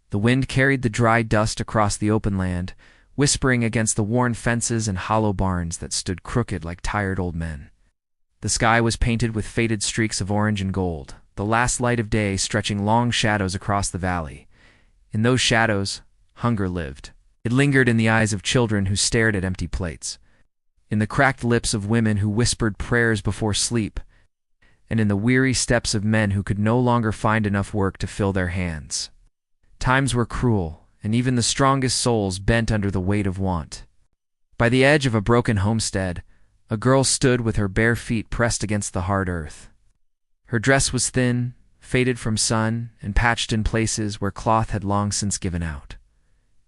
The wind carried the dry dust across the open land, whispering against the worn fences and hollow barns that stood crooked like tired old men. The sky was painted with faded streaks of orange and gold, the last light of day stretching long shadows across the valley. In those shadows, hunger lived. It lingered in the eyes of children who stared at empty plates, in the cracked lips of women who whispered prayers before sleep, and in the weary steps of men who could no longer find enough work to fill their hands. Times were cruel, and even the strongest souls bent under the weight of want. By the edge of a broken homestead, a girl stood with her bare feet pressed against the hard earth. Her dress was thin, faded from sun, and patched in places where cloth had long since given out.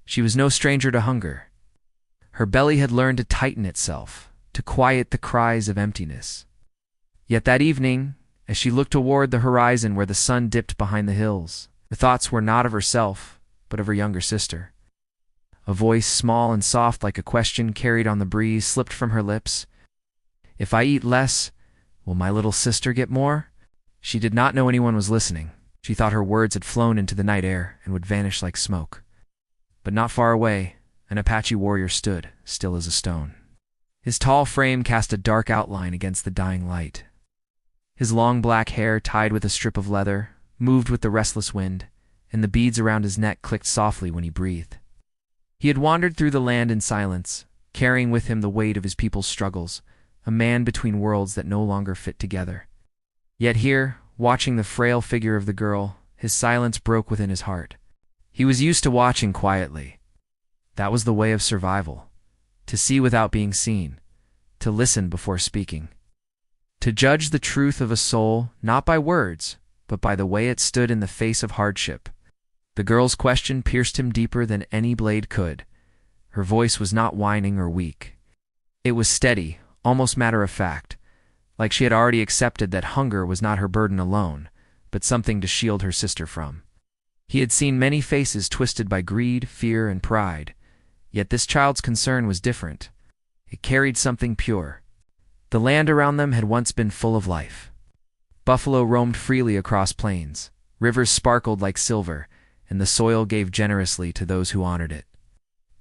She was no stranger to hunger. Her belly had learned to tighten itself, to quiet the cries of emptiness. Yet that evening, as she looked toward the horizon where the sun dipped behind the hills, her thoughts were not of herself, but of her younger sister. A voice, small and soft like a question carried on the breeze, slipped from her lips. "If I eat less, will my little sister get more?" She did not know anyone was listening. She thought her words had flown into the night air and would vanish like smoke. But not far away, an Apache warrior stood, still as a stone. His tall frame cast a dark outline against the dying light. His long black hair, tied with a strip of leather, moved with the restless wind, and the beads around his neck clicked softly when he breathed. He had wandered through the land in silence, carrying with him the weight of his people's struggles, a man between worlds that no longer fit together. Yet here, watching the frail figure of the girl, his silence broke within his heart. He was used to watching quietly. That was the way of survival. To see without being seen, to listen before speaking. To judge the truth of a soul not by words, but by the way it stood in the face of hardship. The girl's question pierced him deeper than any blade could. Her voice was not whining or weak. It was steady, almost matter-of-fact, like she had already accepted that hunger was not her burden alone, but something to shield her sister from. He had seen many faces twisted by greed, fear, and pride, yet this child's concern was different. It carried something pure. The land around them had once been full of life. Buffalo roamed freely across plains, rivers sparkled like silver, and the soil gave generously to those who honored it.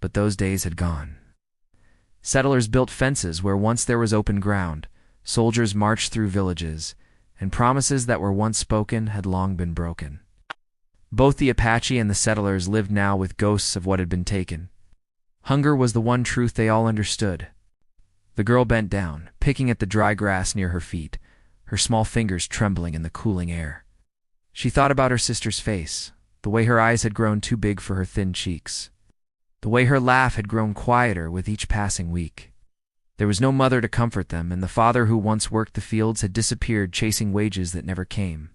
But those days had gone. Settlers built fences where once there was open ground, soldiers marched through villages, and promises that were once spoken had long been broken. Both the Apache and the settlers lived now with ghosts of what had been taken. Hunger was the one truth they all understood. The girl bent down, picking at the dry grass near her feet, her small fingers trembling in the cooling air. She thought about her sister's face, the way her eyes had grown too big for her thin cheeks, the way her laugh had grown quieter with each passing week. There was no mother to comfort them, and the father who once worked the fields had disappeared chasing wages that never came.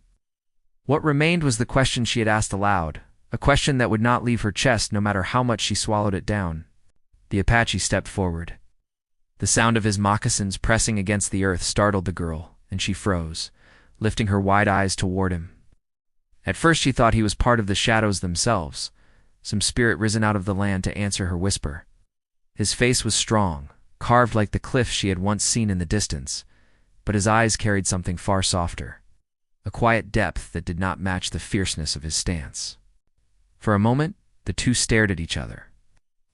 What remained was the question she had asked aloud, a question that would not leave her chest no matter how much she swallowed it down. The Apache stepped forward. The sound of his moccasins pressing against the earth startled the girl, and she froze, lifting her wide eyes toward him. At first she thought he was part of the shadows themselves, some spirit risen out of the land to answer her whisper. His face was strong, carved like the cliff she had once seen in the distance, but his eyes carried something far softer, a quiet depth that did not match the fierceness of his stance. For a moment, the two stared at each other.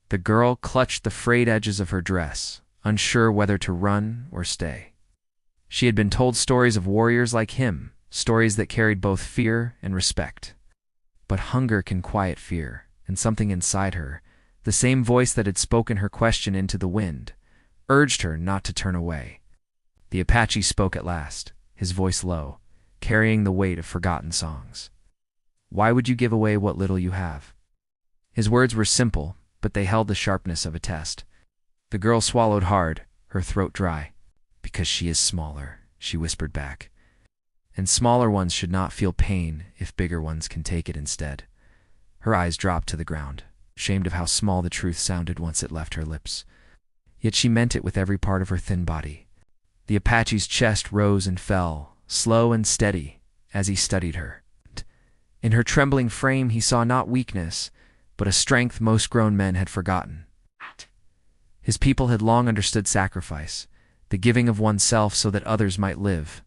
The girl clutched the frayed edges of her dress, unsure whether to run or stay. She had been told stories of warriors like him, stories that carried both fear and respect. But hunger can quiet fear, and something inside her, the same voice that had spoken her question into the wind, urged her not to turn away. The Apache spoke at last, his voice low, carrying the weight of forgotten songs. "Why would you give away what little you have?" His words were simple, but they held the sharpness of a test. The girl swallowed hard, her throat dry. "Because she is smaller," she whispered back. "And smaller ones should not feel pain if bigger ones can take it instead." Her eyes dropped to the ground, ashamed of how small the truth sounded once it left her lips. Yet she meant it with every part of her thin body. The Apache's chest rose and fell, slow and steady, as he studied her. In her trembling frame he saw not weakness, but a strength most grown men had forgotten. His people had long understood sacrifice, the giving of oneself so that others might live.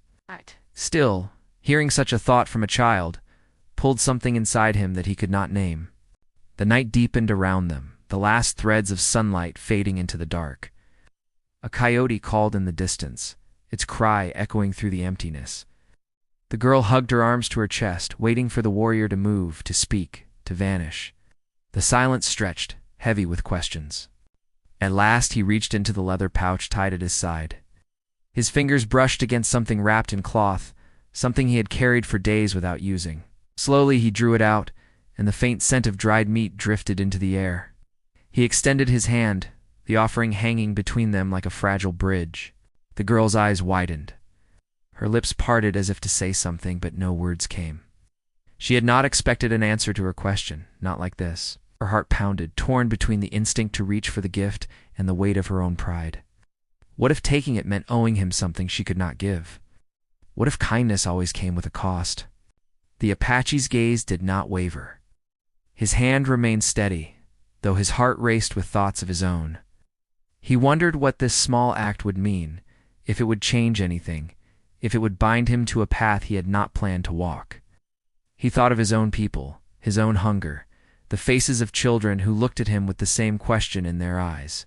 Still, hearing such a thought from a child pulled something inside him that he could not name. The night deepened around them, the last threads of sunlight fading into the dark. A coyote called in the distance, its cry echoing through the emptiness. The girl hugged her arms to her chest, waiting for the warrior to move, to speak, to vanish. The silence stretched, heavy with questions. At last he reached into the leather pouch tied at his side. His fingers brushed against something wrapped in cloth, something he had carried for days without using. Slowly he drew it out, and the faint scent of dried meat drifted into the air. He extended his hand, the offering hanging between them like a fragile bridge. The girl's eyes widened. Her lips parted as if to say something, but no words came. She had not expected an answer to her question, not like this. Her heart pounded, torn between the instinct to reach for the gift and the weight of her own pride. What if taking it meant owing him something she could not give? What if kindness always came with a cost? The Apache's gaze did not waver. His hand remained steady, though his heart raced with thoughts of his own. He wondered what this small act would mean, if it would change anything, if it would bind him to a path he had not planned to walk. He thought of his own people, his own hunger, the faces of children who looked at him with the same question in their eyes.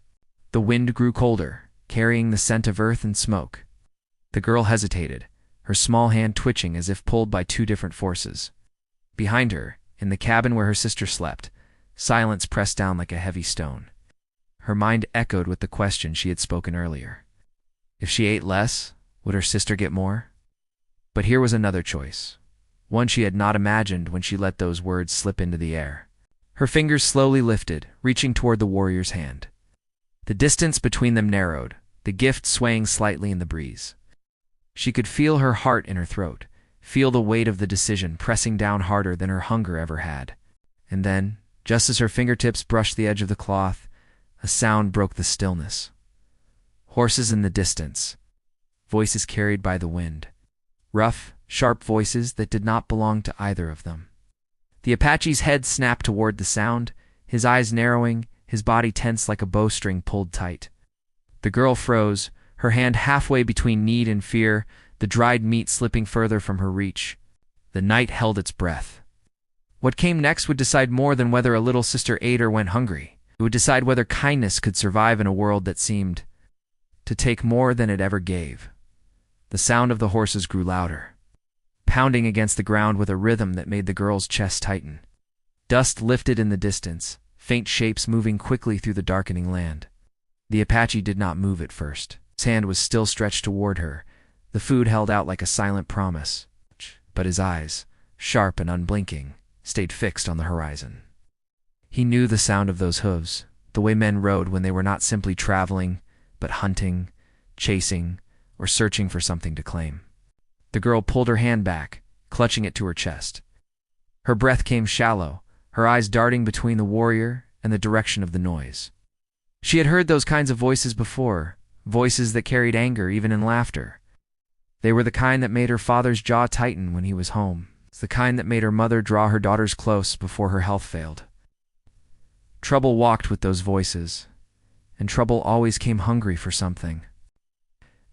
The wind grew colder, carrying the scent of earth and smoke. The girl hesitated, her small hand twitching as if pulled by two different forces. Behind her, in the cabin where her sister slept, silence pressed down like a heavy stone. Her mind echoed with the question she had spoken earlier. If she ate less, would her sister get more? But here was another choice, one she had not imagined when she let those words slip into the air. Her fingers slowly lifted, reaching toward the warrior's hand. The distance between them narrowed, the gift swaying slightly in the breeze. She could feel her heart in her throat, feel the weight of the decision pressing down harder than her hunger ever had. And then, just as her fingertips brushed the edge of the cloth, a sound broke the stillness. Horses in the distance, voices carried by the wind. Rough, sharp voices that did not belong to either of them. The Apache's head snapped toward the sound, his eyes narrowing, his body tense like a bowstring pulled tight. The girl froze, her hand halfway between need and fear, the dried meat slipping further from her reach. The night held its breath. What came next would decide more than whether a little sister ate or went hungry. It would decide whether kindness could survive in a world that seemed to take more than it ever gave. The sound of the horses grew louder, pounding against the ground with a rhythm that made the girl's chest tighten. Dust lifted in the distance, faint shapes moving quickly through the darkening land. The Apache did not move at first. His hand was still stretched toward her, the food held out like a silent promise. But his eyes, sharp and unblinking, stayed fixed on the horizon. He knew the sound of those hooves, the way men rode when they were not simply traveling, but hunting, chasing, or searching for something to claim. The girl pulled her hand back, clutching it to her chest. Her breath came shallow, her eyes darting between the warrior and the direction of the noise. She had heard those kinds of voices before, voices that carried anger even in laughter. They were the kind that made her father's jaw tighten when he was home, the kind that made her mother draw her daughters close before her health failed. Trouble walked with those voices, and trouble always came hungry for something.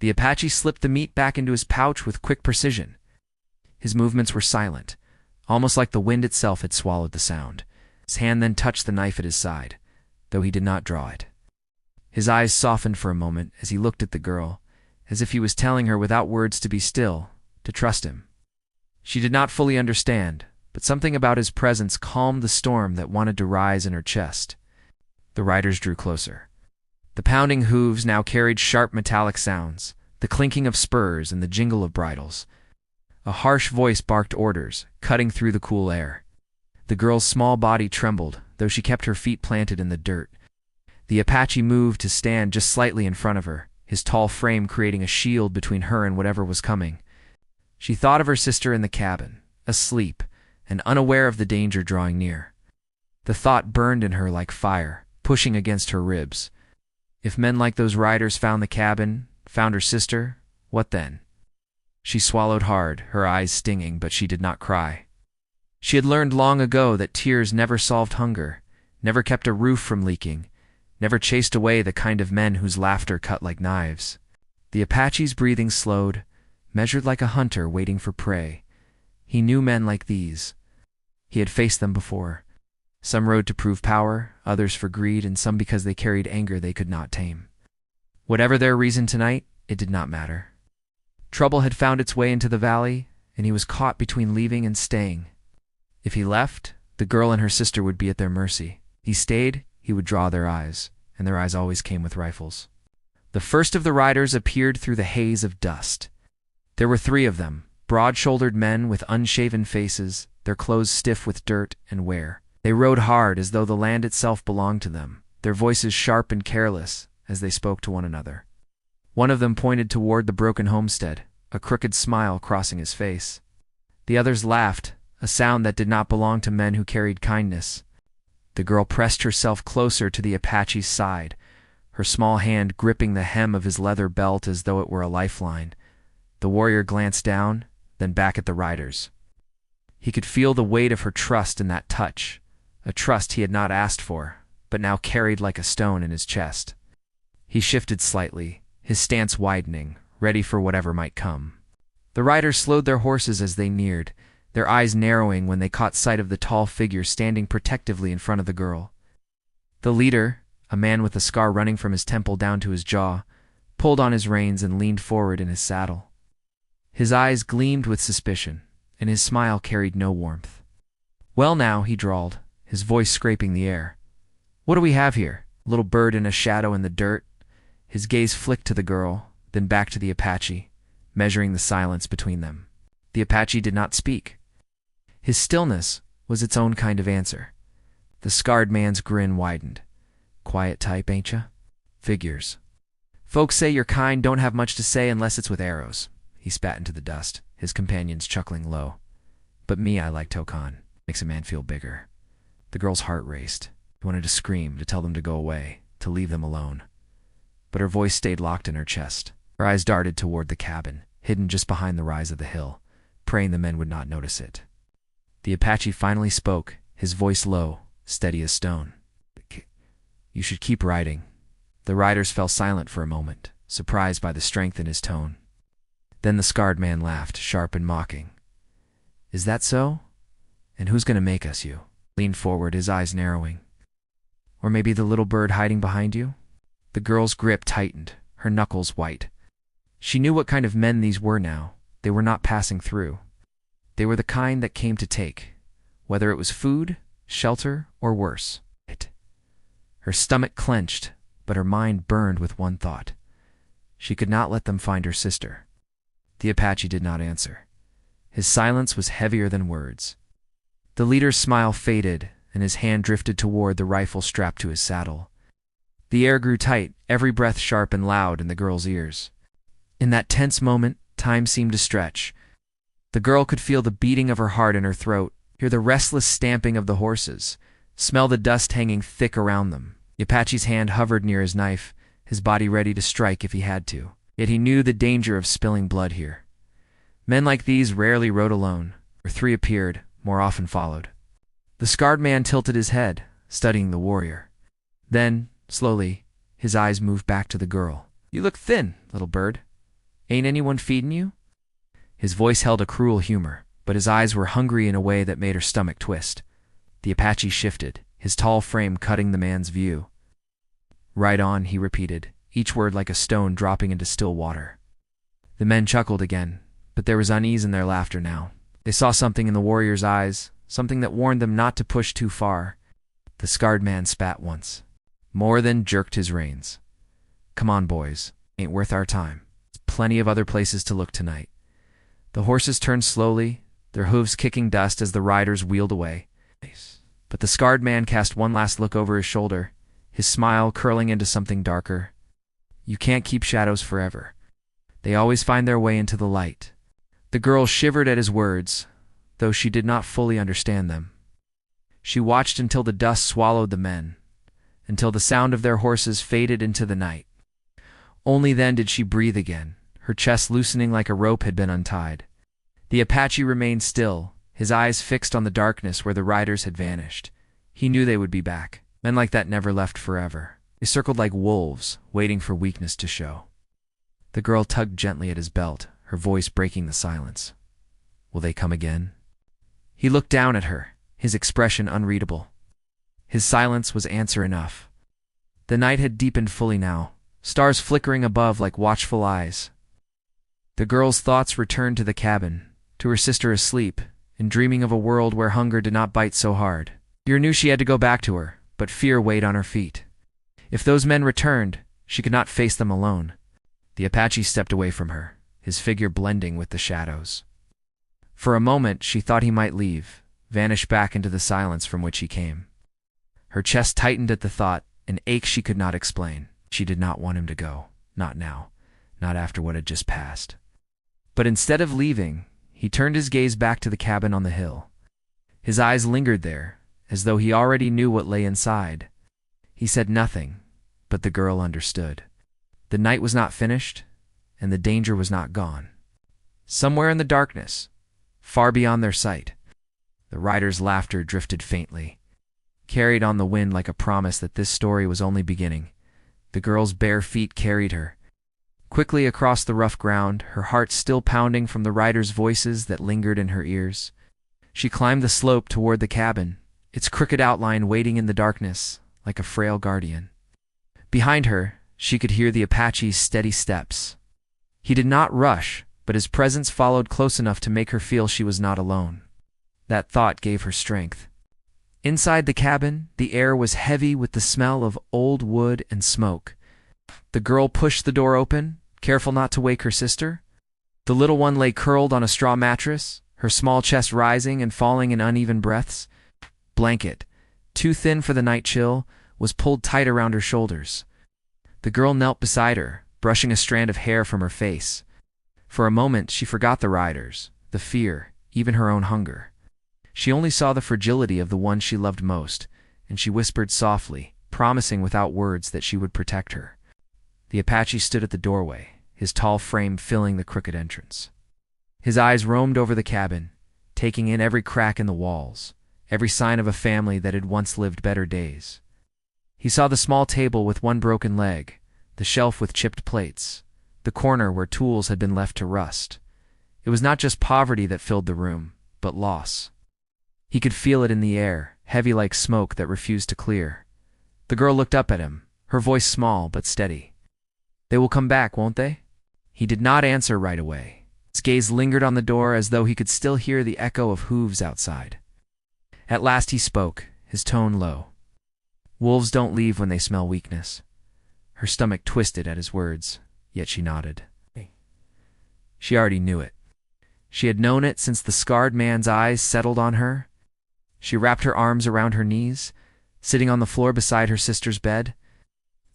The Apache slipped the meat back into his pouch with quick precision. His movements were silent, almost like the wind itself had swallowed the sound. His hand then touched the knife at his side, though he did not draw it. His eyes softened for a moment as he looked at the girl, as if he was telling her without words to be still, to trust him. She did not fully understand, but something about his presence calmed the storm that wanted to rise in her chest. The riders drew closer. The pounding hooves now carried sharp metallic sounds, the clinking of spurs and the jingle of bridles. A harsh voice barked orders, cutting through the cool air. The girl's small body trembled, though she kept her feet planted in the dirt. The Apache moved to stand just slightly in front of her, his tall frame creating a shield between her and whatever was coming. She thought of her sister in the cabin, asleep, and unaware of the danger drawing near. The thought burned in her like fire, pushing against her ribs. If men like those riders found the cabin, found her sister, what then? She swallowed hard, her eyes stinging, but she did not cry. She had learned long ago that tears never solved hunger, never kept a roof from leaking, never chased away the kind of men whose laughter cut like knives. The Apache's breathing slowed, measured like a hunter waiting for prey. He knew men like these. He had faced them before. Some rode to prove power, others for greed, and some because they carried anger they could not tame. Whatever their reason tonight, it did not matter. Trouble had found its way into the valley, and he was caught between leaving and staying. If he left, the girl and her sister would be at their mercy. He stayed, he would draw their eyes, and their eyes always came with rifles. The first of the riders appeared through the haze of dust. There were 3 of them, broad-shouldered men with unshaven faces, their clothes stiff with dirt and wear. They rode hard as though the land itself belonged to them, their voices sharp and careless as they spoke to one another. One of them pointed toward the broken homestead, a crooked smile crossing his face. The others laughed, a sound that did not belong to men who carried kindness. The girl pressed herself closer to the Apache's side, her small hand gripping the hem of his leather belt as though it were a lifeline. The warrior glanced down, then back at the riders. He could feel the weight of her trust in that touch, a trust he had not asked for, but now carried like a stone in his chest. He shifted slightly, his stance widening, ready for whatever might come. The riders slowed their horses as they neared, their eyes narrowing when they caught sight of the tall figure standing protectively in front of the girl. The leader, a man with a scar running from his temple down to his jaw, pulled on his reins and leaned forward in his saddle. His eyes gleamed with suspicion, and his smile carried no warmth. "Well now," he drawled, his voice scraping the air. "What do we have here? A little bird in a shadow in the dirt?" His gaze flicked to the girl, then back to the Apache, measuring the silence between them. The Apache did not speak. His stillness was its own kind of answer. The scarred man's grin widened. "Quiet type, ain't ya?" "Figures. Folks say your kind don't have much to say unless it's with arrows." He spat into the dust, his companions chuckling low. "But me, I like Tokan. Makes a man feel bigger." The girl's heart raced. He wanted to scream, to tell them to go away, to leave them alone. But her voice stayed locked in her chest. Her eyes darted toward the cabin, hidden just behind the rise of the hill, praying the men would not notice it. The Apache finally spoke, his voice low, steady as stone. "You should keep riding." The riders fell silent for a moment, surprised by the strength in his tone. Then the scarred man laughed, sharp and mocking. "Is that so? And who's going to make us, you?" Leaned forward, his eyes narrowing. "Or maybe the little bird hiding behind you?" The girl's grip tightened, her knuckles white. She knew what kind of men these were now. They were not passing through. They were the kind that came to take, whether it was food, shelter, or worse. Her stomach clenched, but her mind burned with one thought. She could not let them find her sister. The Apache did not answer. His silence was heavier than words. The leader's smile faded, and his hand drifted toward the rifle strapped to his saddle. The air grew tight, every breath sharp and loud in the girl's ears. In that tense moment, time seemed to stretch. The girl could feel the beating of her heart in her throat, hear the restless stamping of the horses, smell the dust hanging thick around them. The Apache's hand hovered near his knife, his body ready to strike if he had to. Yet he knew the danger of spilling blood here. Men like these rarely rode alone. Where 3 appeared, more often followed. The scarred man tilted his head, studying the warrior. Then, slowly, his eyes moved back to the girl. "You look thin, little bird. Ain't anyone feeding you?" His voice held a cruel humor, but his eyes were hungry in a way that made her stomach twist. The Apache shifted, his tall frame cutting the man's view. "Right on," he repeated, each word like a stone dropping into still water. The men chuckled again, but there was unease in their laughter now. They saw something in the warrior's eyes, something that warned them not to push too far. The scarred man spat once. More than jerked his reins. "Come on, boys. Ain't worth our time. There's plenty of other places to look tonight." The horses turned slowly, their hooves kicking dust as the riders wheeled away. But the scarred man cast one last look over his shoulder, his smile curling into something darker. "You can't keep shadows forever. They always find their way into the light." The girl shivered at his words, though she did not fully understand them. She watched until the dust swallowed the men, until the sound of their horses faded into the night. Only then did she breathe again, her chest loosening like a rope had been untied. The Apache remained still, his eyes fixed on the darkness where the riders had vanished. He knew they would be back. Men like that never left forever. They circled like wolves, waiting for weakness to show. The girl tugged gently at his belt, her voice breaking the silence. "Will they come again?" He looked down at her, his expression unreadable. His silence was answer enough. The night had deepened fully now, stars flickering above like watchful eyes. The girl's thoughts returned to the cabin, to her sister asleep, and dreaming of a world where hunger did not bite so hard. Fear knew she had to go back to her, but fear weighed on her feet. If those men returned, she could not face them alone. The Apache stepped away from her, his figure blending with the shadows. For a moment she thought he might leave, vanish back into the silence from which he came. Her chest tightened at the thought, an ache she could not explain. She did not want him to go, not now, not after what had just passed. But instead of leaving, he turned his gaze back to the cabin on the hill. His eyes lingered there, as though he already knew what lay inside. He said nothing, but the girl understood. The night was not finished, and the danger was not gone. Somewhere in the darkness, far beyond their sight, the rider's laughter drifted faintly, carried on the wind like a promise that this story was only beginning. The girl's bare feet carried her quickly across the rough ground, her heart still pounding from the rider's voices that lingered in her ears. She climbed the slope toward the cabin, its crooked outline waiting in the darkness like a frail guardian. Behind her, she could hear the Apache's steady steps. He did not rush, but his presence followed close enough to make her feel she was not alone. That thought gave her strength. Inside the cabin, the air was heavy with the smell of old wood and smoke. The girl pushed the door open, careful not to wake her sister. The little one lay curled on a straw mattress, her small chest rising and falling in uneven breaths. Blanket, too thin for the night chill, was pulled tight around her shoulders. The girl knelt beside her, brushing a strand of hair from her face. For a moment she forgot the riders, the fear, even her own hunger. She only saw the fragility of the one she loved most, and she whispered softly, promising without words that she would protect her. The Apache stood at the doorway, his tall frame filling the crooked entrance. His eyes roamed over the cabin, taking in every crack in the walls, every sign of a family that had once lived better days. He saw the small table with one broken leg, the shelf with chipped plates, the corner where tools had been left to rust. It was not just poverty that filled the room, but loss. He could feel it in the air, heavy like smoke that refused to clear. The girl looked up at him, her voice small but steady. "They will come back, won't they?" He did not answer right away. His gaze lingered on the door as though he could still hear the echo of hooves outside. At last he spoke, his tone low. "Wolves don't leave when they smell weakness." Her stomach twisted at his words, yet she nodded. She already knew it. She had known it since the scarred man's eyes settled on her. She wrapped her arms around her knees, sitting on the floor beside her sister's bed.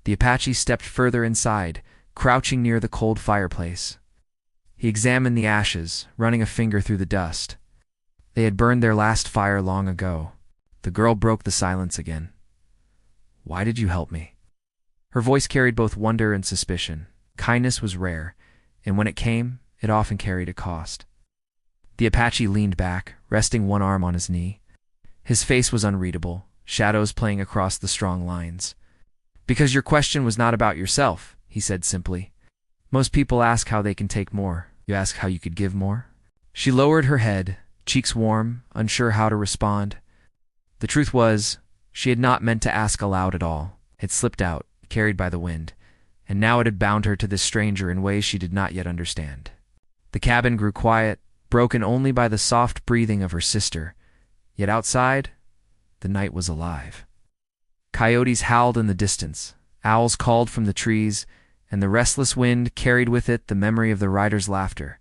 The Apache stepped further inside, crouching near the cold fireplace. He examined the ashes, running a finger through the dust. They had burned their last fire long ago. The girl broke the silence again. "Why did you help me?" Her voice carried both wonder and suspicion. Kindness was rare, and when it came, it often carried a cost. The Apache leaned back, resting one arm on his knee. His face was unreadable, shadows playing across the strong lines. "Because your question was not about yourself," he said simply. "Most people ask how they can take more. You ask how you could give more?" She lowered her head, cheeks warm, unsure how to respond. The truth was, she had not meant to ask aloud at all. It had slipped out, carried by the wind, and now it had bound her to this stranger in ways she did not yet understand. The cabin grew quiet, broken only by the soft breathing of her sister, yet outside, the night was alive. Coyotes howled in the distance, owls called from the trees, and the restless wind carried with it the memory of the rider's laughter.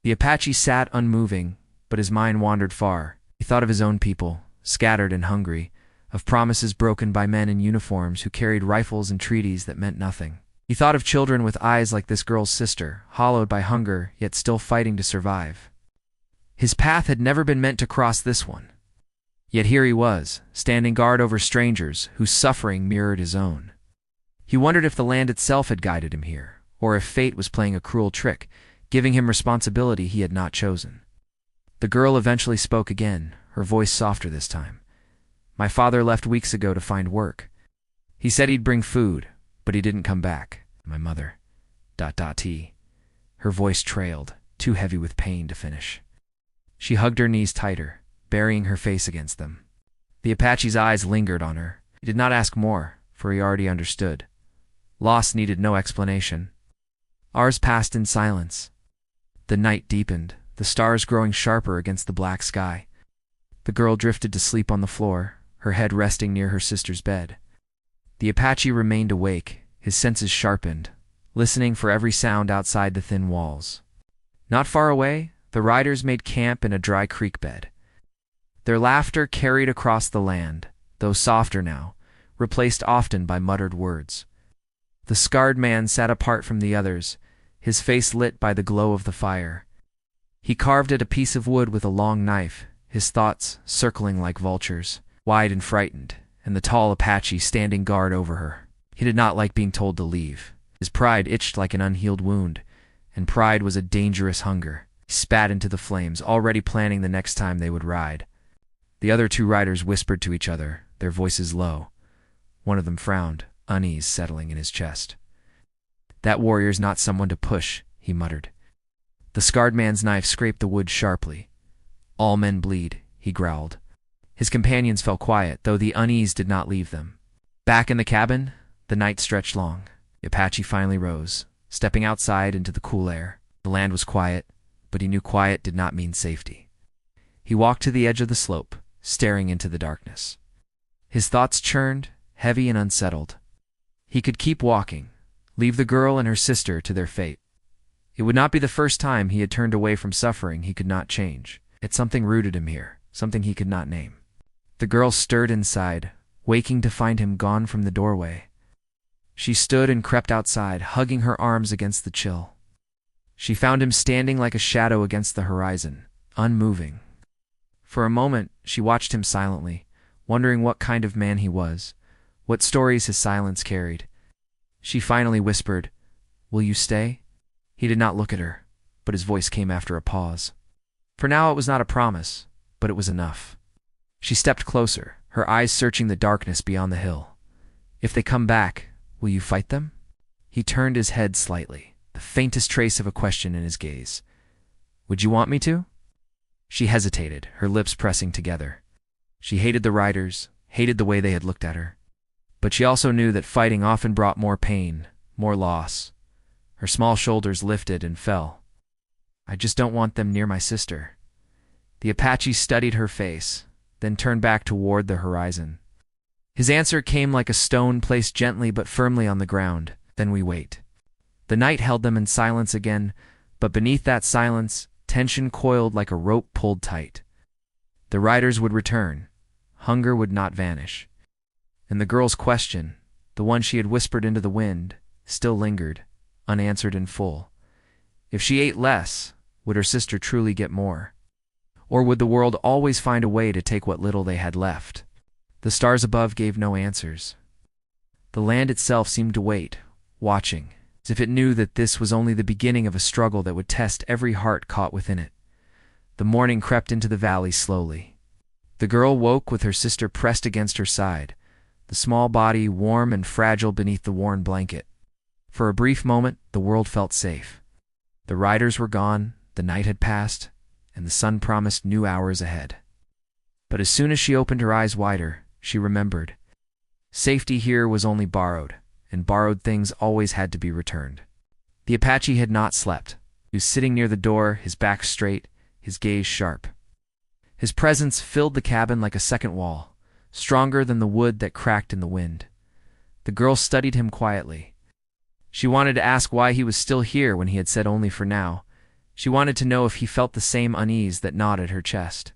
The Apache sat unmoving, but his mind wandered far. He thought of his own people, scattered and hungry, of promises broken by men in uniforms who carried rifles and treaties that meant nothing. He thought of children with eyes like this girl's sister, hollowed by hunger, yet still fighting to survive. His path had never been meant to cross this one. Yet here he was, standing guard over strangers whose suffering mirrored his own. He wondered if the land itself had guided him here, or if fate was playing a cruel trick, giving him responsibility he had not chosen. The girl eventually spoke again, her voice softer this time. "My father left weeks ago to find work. He said he'd bring food, but he didn't come back. My mother... T." Her voice trailed, too heavy with pain to finish. She hugged her knees tighter, burying her face against them. The Apache's eyes lingered on her. He did not ask more, for he already understood. Loss needed no explanation. Ours passed in silence. The night deepened, the stars growing sharper against the black sky. The girl drifted to sleep on the floor, her head resting near her sister's bed. The Apache remained awake, his senses sharpened, listening for every sound outside the thin walls. Not far away, the riders made camp in a dry creek bed. Their laughter carried across the land, though softer now, replaced often by muttered words. The scarred man sat apart from the others, his face lit by the glow of the fire. He carved at a piece of wood with a long knife, his thoughts circling like vultures, wide and frightened, and the tall Apache standing guard over her. He did not like being told to leave. His pride itched like an unhealed wound, and pride was a dangerous hunger. He spat into the flames, already planning the next time they would ride. The other two riders whispered to each other, their voices low. One of them frowned, unease settling in his chest. "That warrior's not someone to push," he muttered. The scarred man's knife scraped the wood sharply. "All men bleed," he growled. His companions fell quiet, though the unease did not leave them. Back in the cabin, the night stretched long. The Apache finally rose, stepping outside into the cool air. The land was quiet, but he knew quiet did not mean safety. He walked to the edge of the slope, staring into the darkness. His thoughts churned, heavy and unsettled. He could keep walking, leave the girl and her sister to their fate. It would not be the first time he had turned away from suffering he could not change. Yet something rooted him here, something he could not name. The girl stirred inside, waking to find him gone from the doorway. She stood and crept outside, hugging her arms against the chill. She found him standing like a shadow against the horizon, unmoving. For a moment, she watched him silently, wondering what kind of man he was, what stories his silence carried. She finally whispered, "Will you stay?" He did not look at her, but his voice came after a pause. For now it was not a promise, but it was enough. She stepped closer, her eyes searching the darkness beyond the hill. "If they come back, will you fight them?" He turned his head slightly, the faintest trace of a question in his gaze. "Would you want me to?" She hesitated, her lips pressing together. She hated the riders, hated the way they had looked at her. But she also knew that fighting often brought more pain, more loss. Her small shoulders lifted and fell. "I just don't want them near my sister." The Apache studied her face, then turned back toward the horizon. His answer came like a stone placed gently but firmly on the ground. "Then we wait." The night held them in silence again, but beneath that silence, tension coiled like a rope pulled tight. The riders would return. Hunger would not vanish. And the girl's question, the one she had whispered into the wind, still lingered, unanswered in full. If she ate less, would her sister truly get more? Or would the world always find a way to take what little they had left? The stars above gave no answers. The land itself seemed to wait, watching, as if it knew that this was only the beginning of a struggle that would test every heart caught within it. The morning crept into the valley slowly. The girl woke with her sister pressed against her side, the small body warm and fragile beneath the worn blanket. For a brief moment, the world felt safe. The riders were gone, the night had passed, and the sun promised new hours ahead. But as soon as she opened her eyes wider, she remembered. Safety here was only borrowed, and borrowed things always had to be returned. The Apache had not slept. He was sitting near the door, his back straight, his gaze sharp. His presence filled the cabin like a second wall, stronger than the wood that cracked in the wind. The girl studied him quietly. She wanted to ask why he was still here when he had said only for now. She wanted to know if he felt the same unease that gnawed at her chest.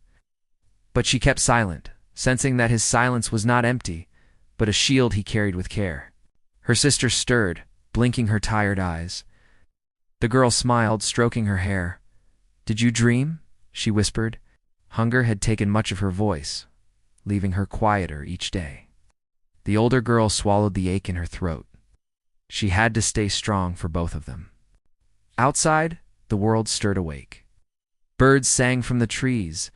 But she kept silent, sensing that his silence was not empty, but a shield he carried with care. Her sister stirred, blinking her tired eyes. The girl smiled, stroking her hair. "Did you dream?" she whispered. Hunger had taken much of her voice, leaving her quieter each day. The older girl swallowed the ache in her throat. She had to stay strong for both of them. Outside, the world stirred awake. Birds sang from the trees,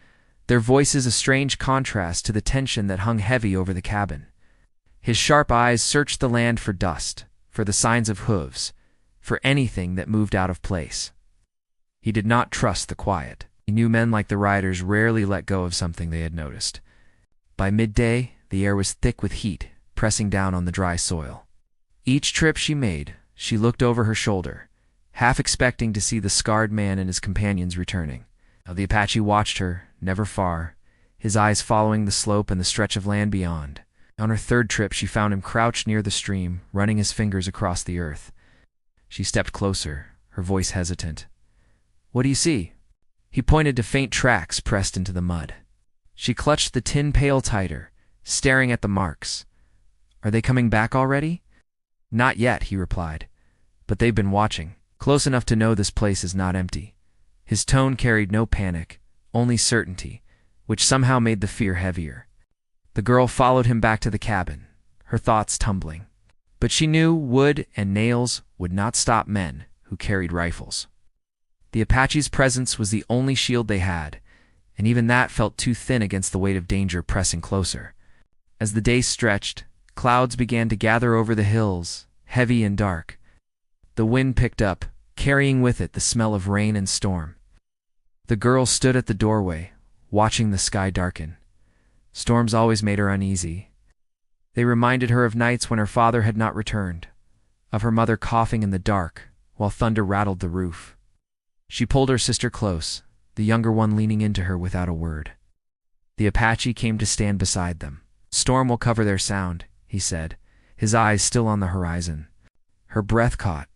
their voices a strange contrast to the tension that hung heavy over the cabin. His sharp eyes searched the land for dust, for the signs of hooves, for anything that moved out of place. He did not trust the quiet. He knew men like the riders rarely let go of something they had noticed. By midday, the air was thick with heat, pressing down on the dry soil. Each trip she made, she looked over her shoulder, half expecting to see the scarred man and his companions returning. Now the Apache watched her, never far, his eyes following the slope and the stretch of land beyond. On her third trip, she found him crouched near the stream, running his fingers across the earth. She stepped closer, her voice hesitant. "What do you see?" He pointed to faint tracks pressed into the mud. She clutched the tin pail tighter, staring at the marks. "Are they coming back already?" "Not yet," he replied, "but they've been watching, close enough to know this place is not empty." His tone carried no panic, only certainty, which somehow made the fear heavier. The girl followed him back to the cabin, her thoughts tumbling. But she knew wood and nails would not stop men who carried rifles. The Apache's presence was the only shield they had, and even that felt too thin against the weight of danger pressing closer. As the day stretched, clouds began to gather over the hills, heavy and dark. The wind picked up, carrying with it the smell of rain and storm. The girl stood at the doorway, watching the sky darken. Storms always made her uneasy. They reminded her of nights when her father had not returned, of her mother coughing in the dark while thunder rattled the roof. She pulled her sister close, the younger one leaning into her without a word. The Apache came to stand beside them. "Storm will cover their sound," he said, his eyes still on the horizon. Her breath caught.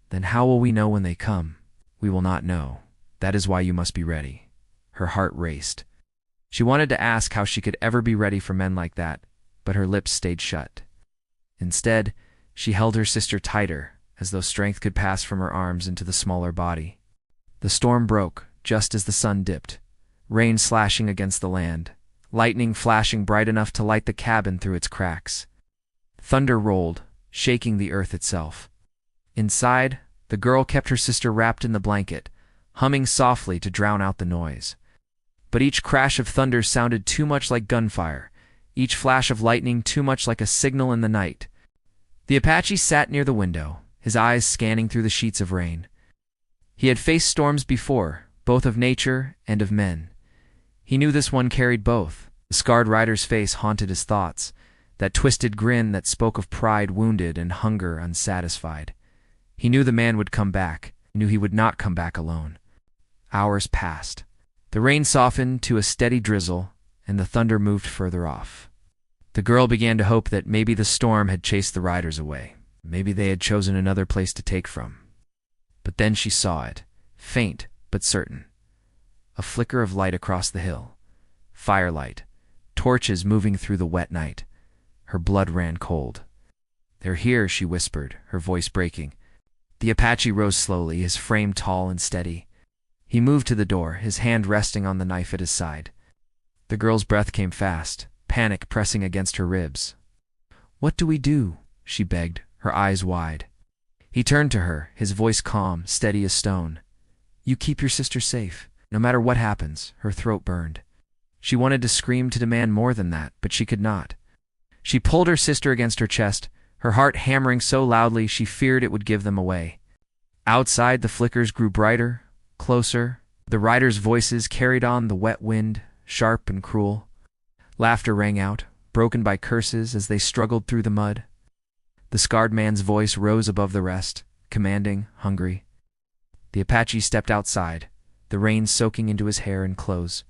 "Then how will we know when they come?" "We will not know. That is why you must be ready." Her heart raced. She wanted to ask how she could ever be ready for men like that, but her lips stayed shut. Instead, she held her sister tighter, as though strength could pass from her arms into the smaller body. The storm broke, just as the sun dipped, rain slashing against the land, lightning flashing bright enough to light the cabin through its cracks. Thunder rolled, shaking the earth itself. Inside, the girl kept her sister wrapped in the blanket, humming softly to drown out the noise. But each crash of thunder sounded too much like gunfire, each flash of lightning too much like a signal in the night. The Apache sat near the window, his eyes scanning through the sheets of rain. He had faced storms before, both of nature and of men. He knew this one carried both. The scarred rider's face haunted his thoughts, that twisted grin that spoke of pride wounded and hunger unsatisfied. He knew the man would come back, knew he would not come back alone. Hours passed. The rain softened to a steady drizzle, and the thunder moved further off. The girl began to hope that maybe the storm had chased the riders away. Maybe they had chosen another place to take from. But then she saw it, faint but certain. A flicker of light across the hill. Firelight. Torches moving through the wet night. Her blood ran cold. "They're here," she whispered, her voice breaking. The Apache rose slowly, his frame tall and steady. He moved to the door, his hand resting on the knife at his side. The girl's breath came fast, panic pressing against her ribs. "What do we do?" she begged, her eyes wide. He turned to her, his voice calm, steady as stone. "You keep your sister safe, no matter what happens." Her throat burned. She wanted to scream, to demand more than that, but she could not. She pulled her sister against her chest, her heart hammering so loudly she feared it would give them away. Outside, the flickers grew brighter, closer. The riders' voices carried on the wet wind, sharp and cruel. Laughter rang out, broken by curses as they struggled through the mud. The scarred man's voice rose above the rest, commanding, hungry. The Apache stepped outside, the rain soaking into his hair and clothes.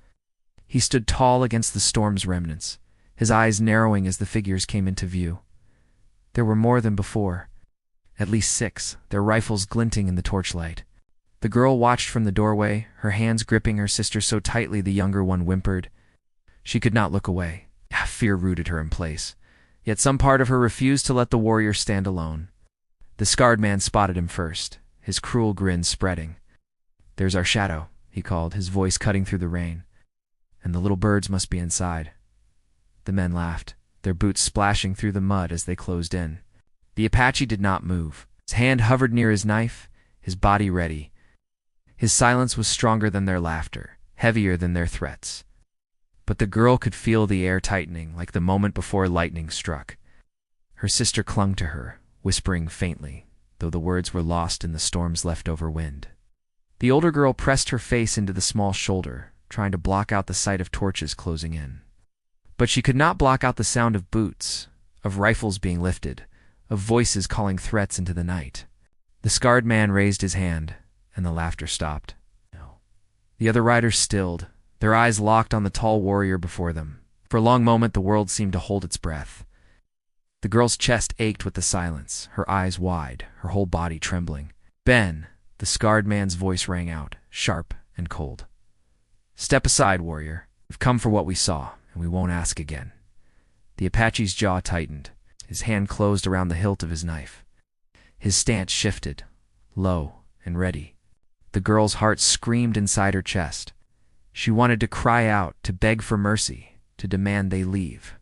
He stood tall against the storm's remnants, his eyes narrowing as the figures came into view. There were more than before. At least 6, their rifles glinting in the torchlight. The girl watched from the doorway, her hands gripping her sister so tightly the younger one whimpered. She could not look away. Fear rooted her in place. Yet some part of her refused to let the warrior stand alone. The scarred man spotted him first, his cruel grin spreading. "There's our shadow," he called, his voice cutting through the rain. "And the little birds must be inside." The men laughed, their boots splashing through the mud as they closed in. The Apache did not move. His hand hovered near his knife, his body ready. His silence was stronger than their laughter, heavier than their threats. But the girl could feel the air tightening like the moment before lightning struck. Her sister clung to her, whispering faintly, though the words were lost in the storm's leftover wind. The older girl pressed her face into the small shoulder, trying to block out the sight of torches closing in. But she could not block out the sound of boots, of rifles being lifted, of voices calling threats into the night. The scarred man raised his hand, and the laughter stopped. No. The other riders stilled, their eyes locked on the tall warrior before them. For a long moment the world seemed to hold its breath. The girl's chest ached with the silence, her eyes wide, her whole body trembling. "Ben," the scarred man's voice rang out, sharp and cold. "Step aside, warrior. We've come for what we saw, and we won't ask again." The Apache's jaw tightened. His hand closed around the hilt of his knife. His stance shifted, low and ready. The girl's heart screamed inside her chest. She wanted to cry out, to beg for mercy, to demand they leave.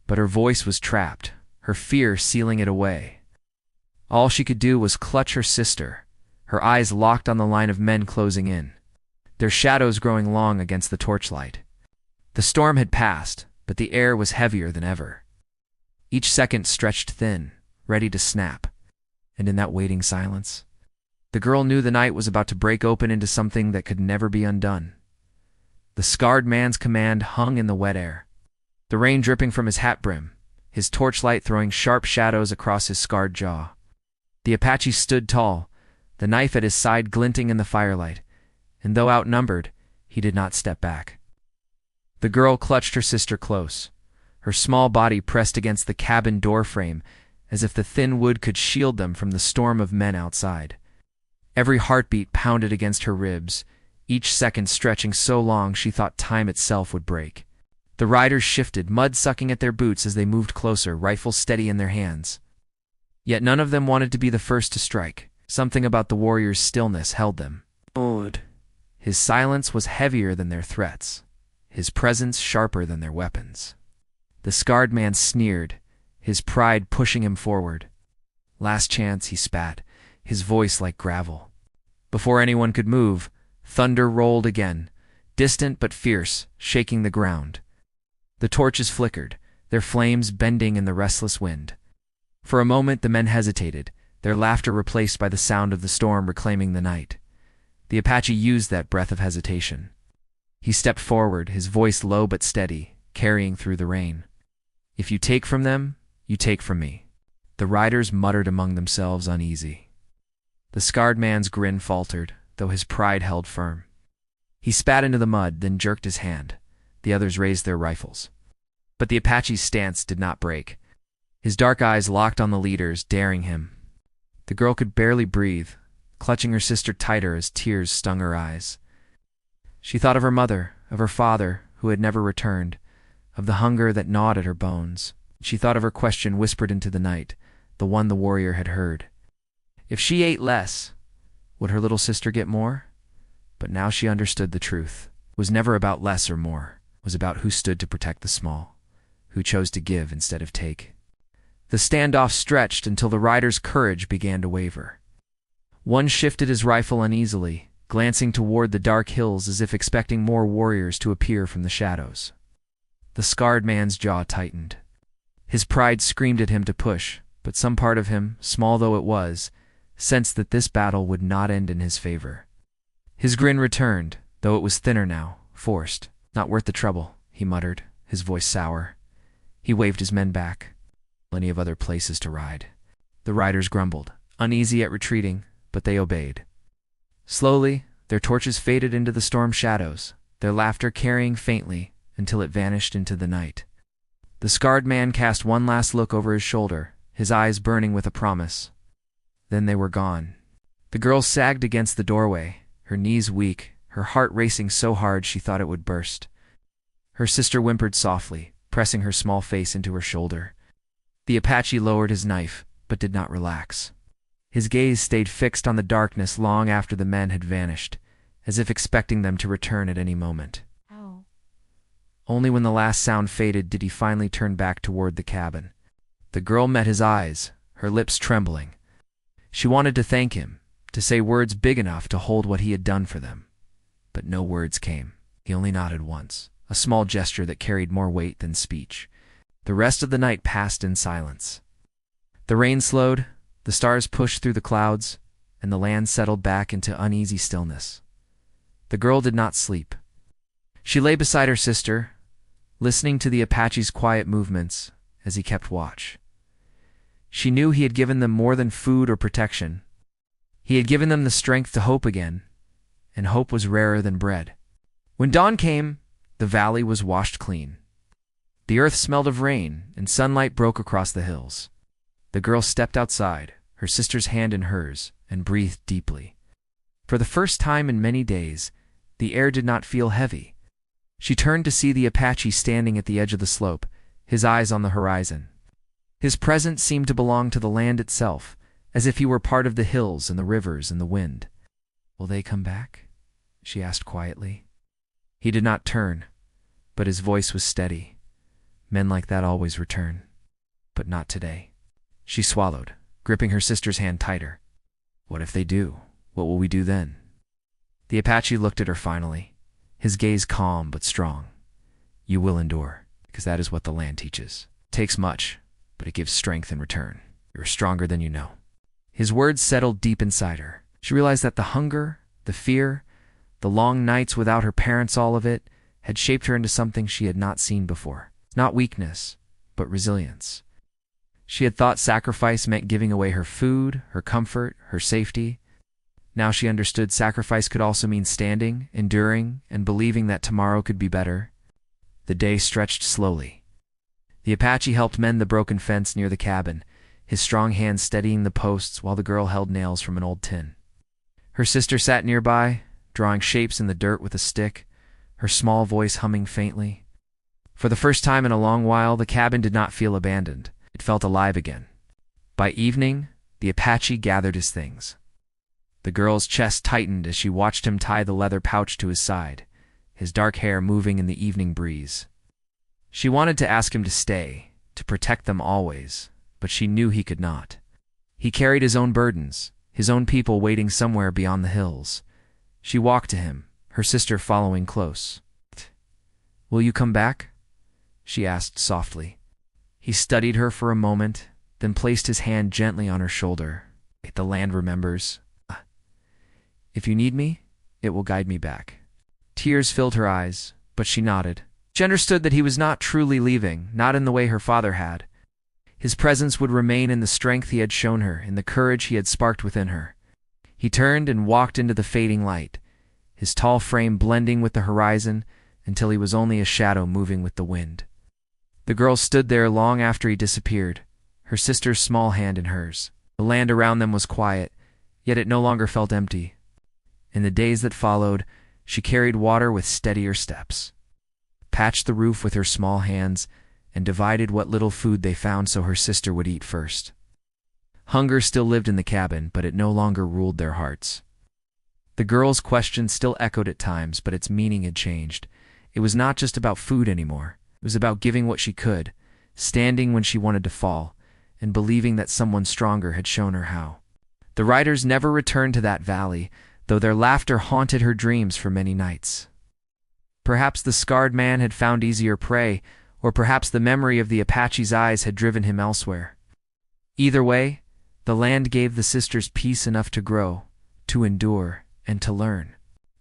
But her voice was trapped, her fear sealing it away. All she could do was clutch her sister, her eyes locked on the line of men closing in, their shadows growing long against the torchlight. The storm had passed, but the air was heavier than ever. Each second stretched thin, ready to snap. And in that waiting silence, the girl knew the night was about to break open into something that could never be undone. The scarred man's command hung in the wet air, the rain dripping from his hat brim, his torchlight throwing sharp shadows across his scarred jaw. The Apache stood tall, the knife at his side glinting in the firelight, and though outnumbered, he did not step back. The girl clutched her sister close, her small body pressed against the cabin door frame as if the thin wood could shield them from the storm of men outside. Every heartbeat pounded against her ribs, each second stretching so long she thought time itself would break. The riders shifted, mud sucking at their boots as they moved closer, rifles steady in their hands. Yet none of them wanted to be the first to strike. Something about the warrior's stillness held them. His silence was heavier than their threats, his presence sharper than their weapons. The scarred man sneered, his pride pushing him forward. "Last chance," he spat, his voice like gravel. Before anyone could move, thunder rolled again, distant but fierce, shaking the ground. The torches flickered, their flames bending in the restless wind. For a moment the men hesitated, their laughter replaced by the sound of the storm reclaiming the night. The Apache used that breath of hesitation. He stepped forward, his voice low but steady, carrying through the rain. "If you take from them, you take from me." The riders muttered among themselves, uneasy. The scarred man's grin faltered, though his pride held firm. He spat into the mud, then jerked his hand. The others raised their rifles. But the Apache's stance did not break. His dark eyes locked on the leaders, daring him. The girl could barely breathe, clutching her sister tighter as tears stung her eyes. She thought of her mother, of her father, who had never returned, of the hunger that gnawed at her bones. She thought of her question whispered into the night, the one the warrior had heard. If she ate less, would her little sister get more? But now she understood the truth. It was never about less or more. It was about who stood to protect the small, who chose to give instead of take. The standoff stretched until the riders' courage began to waver. One shifted his rifle uneasily, glancing toward the dark hills as if expecting more warriors to appear from the shadows. The scarred man's jaw tightened. His pride screamed at him to push, but some part of him, small though it was, sensed that this battle would not end in his favor. His grin returned, though it was thinner now, forced. "Not worth the trouble," he muttered, his voice sour. He waved his men back. Plenty of other places to ride. The riders grumbled, uneasy at retreating, but they obeyed. Slowly, their torches faded into the storm shadows, their laughter carrying faintly until it vanished into the night. The scarred man cast one last look over his shoulder, his eyes burning with a promise. Then they were gone. The girl sagged against the doorway, her knees weak, her heart racing so hard she thought it would burst. Her sister whimpered softly, pressing her small face into her shoulder. The Apache lowered his knife, but did not relax. His gaze stayed fixed on the darkness long after the men had vanished, as if expecting them to return at any moment. Ow. Only when the last sound faded did he finally turn back toward the cabin. The girl met his eyes, her lips trembling. She wanted to thank him, to say words big enough to hold what he had done for them. But no words came. He only nodded once, a small gesture that carried more weight than speech. The rest of the night passed in silence. The rain slowed, the stars pushed through the clouds, and the land settled back into uneasy stillness. The girl did not sleep. She lay beside her sister, listening to the Apache's quiet movements as he kept watch. She knew he had given them more than food or protection. He had given them the strength to hope again, and hope was rarer than bread. When dawn came, the valley was washed clean. The earth smelled of rain, and sunlight broke across the hills. The girl stepped outside, her sister's hand in hers, and breathed deeply. For the first time in many days, the air did not feel heavy. She turned to see the Apache standing at the edge of the slope, his eyes on the horizon. His presence seemed to belong to the land itself, as if he were part of the hills and the rivers and the wind. "Will they come back?" she asked quietly. He did not turn, but his voice was steady. "Men like that always return, but not today." She swallowed, gripping her sister's hand tighter. "What if they do? What will we do then?" The Apache looked at her finally, his gaze calm but strong. "You will endure, because that is what the land teaches. It takes much, but it gives strength in return. You are stronger than you know." His words settled deep inside her. She realized that the hunger, the fear, the long nights without her parents, all of it, had shaped her into something she had not seen before. Not weakness, but resilience. She had thought sacrifice meant giving away her food, her comfort, her safety. Now she understood sacrifice could also mean standing, enduring, and believing that tomorrow could be better. The day stretched slowly. The Apache helped mend the broken fence near the cabin, his strong hands steadying the posts while the girl held nails from an old tin. Her sister sat nearby, drawing shapes in the dirt with a stick, her small voice humming faintly. For the first time in a long while, the cabin did not feel abandoned. It felt alive again. By evening, the Apache gathered his things. The girl's chest tightened as she watched him tie the leather pouch to his side, his dark hair moving in the evening breeze. She wanted to ask him to stay, to protect them always, but she knew he could not. He carried his own burdens, his own people waiting somewhere beyond the hills. She walked to him, her sister following close. "Will you come back?" she asked softly. He studied her for a moment, then placed his hand gently on her shoulder. "The land remembers. If you need me, it will guide me back." Tears filled her eyes, but she nodded. She understood that he was not truly leaving, not in the way her father had. His presence would remain in the strength he had shown her, in the courage he had sparked within her. He turned and walked into the fading light, his tall frame blending with the horizon until he was only a shadow moving with the wind. The girl stood there long after he disappeared, her sister's small hand in hers. The land around them was quiet, yet it no longer felt empty. In the days that followed, she carried water with steadier steps, patched the roof with her small hands, and divided what little food they found so her sister would eat first. Hunger still lived in the cabin, but it no longer ruled their hearts. The girl's question still echoed at times, but its meaning had changed. It was not just about food anymore. It was about giving what she could, standing when she wanted to fall, and believing that someone stronger had shown her how. The riders never returned to that valley, though their laughter haunted her dreams for many nights. Perhaps the scarred man had found easier prey, or perhaps the memory of the Apache's eyes had driven him elsewhere. Either way, the land gave the sisters peace enough to grow, to endure, and to learn.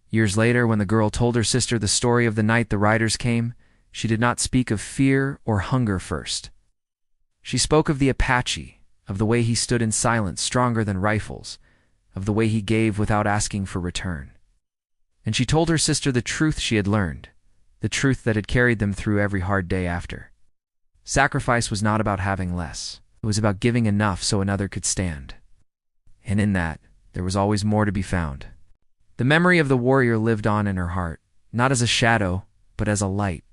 Years later, when the girl told her sister the story of the night the riders came, she did not speak of fear or hunger first. She spoke of the Apache, of the way he stood in silence, stronger than rifles, of the way he gave without asking for return. And she told her sister the truth she had learned, the truth that had carried them through every hard day after. Sacrifice was not about having less. It was about giving enough so another could stand. And in that, there was always more to be found. The memory of the warrior lived on in her heart, not as a shadow, but as a light,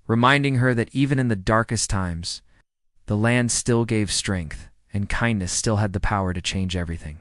reminding her that even in the darkest times, the land still gave strength, and kindness still had the power to change everything.